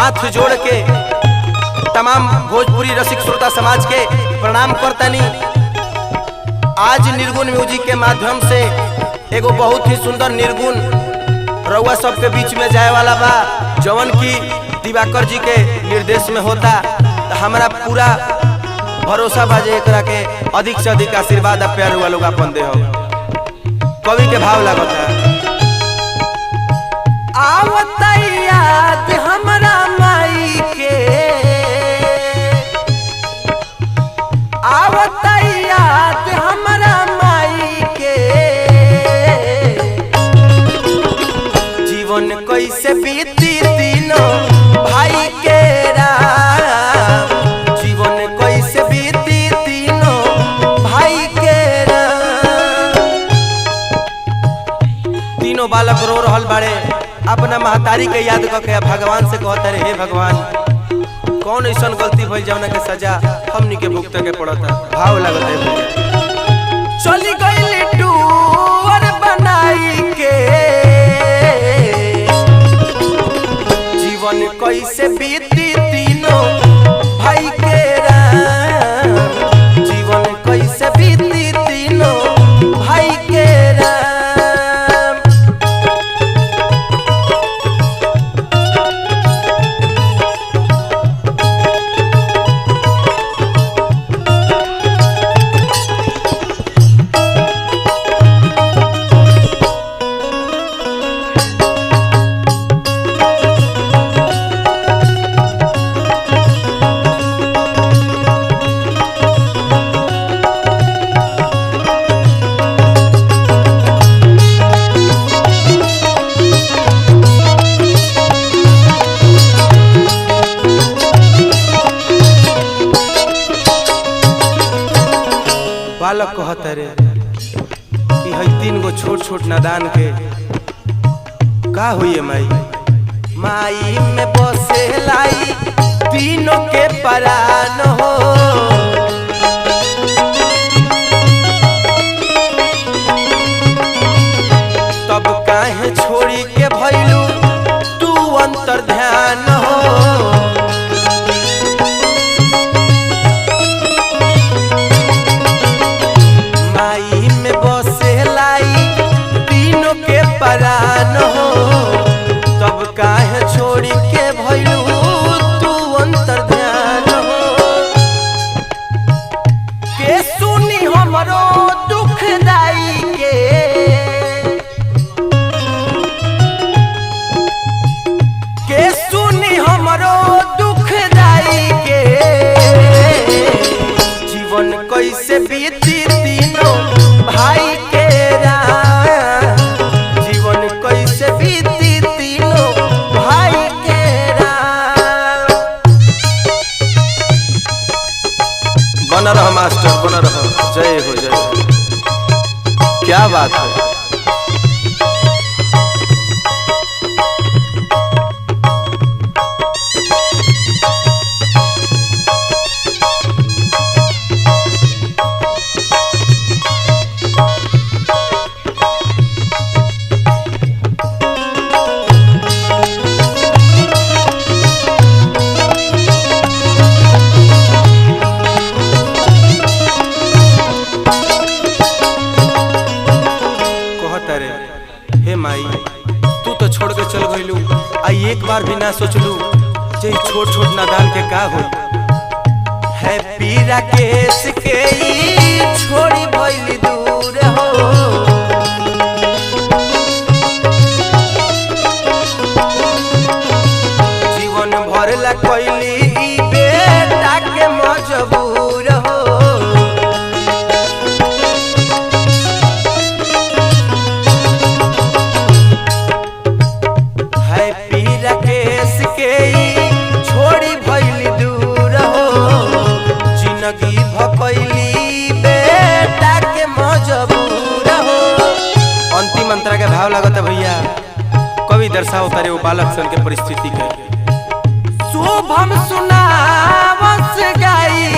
हाथ जोड़ के तमाम भोजपुरी रसिक श्रोता समाज के प्रणाम करतनी। आज निर्गुण म्यूजिक के माध्यम से एगो बहुत ही सुंदर निर्गुण रउआ सबके बीच में जाए वाला बा, जवन की दिवाकर जी के निर्देश में होता। तो हमारा पूरा भरोसा बाजे एकरा के अधिक से अधिक आशीर्वाद आ प्यार हुआ लोग अपन दे हो। कवि के भाव लागता आवता याद हमरा माई के, आवता याद हमरा माई के, जीवन कैसे बीती तीनों भाई के राम, जीवन कैसे बीती तीनों भाई के राम। तीनों बालक रो रहल बाड़े, अपना महतारी के याद करके भगवान से कहते रहे, हे भगवान कौन ऐसा गलती भइल जौना के सजा हमनी के भुगते के पड़ता। भाव लगता है चली गई टूर बनाई के, जीवन कैसे बीती तीनों भाई के राम, जीवन कैसे बीती तीनों भाई के राम। बालक कहते रे कि हई तीन गो छोट छोट नादान के का हुई माई, माई में बसे लाई तीनों के परान हो। तब काहे छोड़ी के भइलू तू अंतर ध्यान हो। माई में बसे लाई तीनों के परान हो, तब काहे छोड़ी के भइलू तू अंतर ध्यान हो। के सुनी हमरो दुख दाई के, के सुनी हमरो दुख दाई के, जीवन कैसे बीती तीनों भाई के राम, जीवन कैसे बीती तीनों भाई के राम। बना रहा मास्टर, बना रहा, जय हो जय हो। क्या बात है। हे माई तू तो छोड़ के चल गईलू, आई एक बार भी ना सोचलू जे छोट छोट नादान के का हो। है पीरा केस के छोड़ी भइली दूर हो। जीवन भर ला कोइली बेटा के मजबूर हो। जिंदगी भपैली बेटा के मजबूर हो। अंतिम अंतरा के भाव लागत भैया, कवि दर्शाओ तारे वो बालक सन के परिस्थिति के। शुभम सुनावस गाई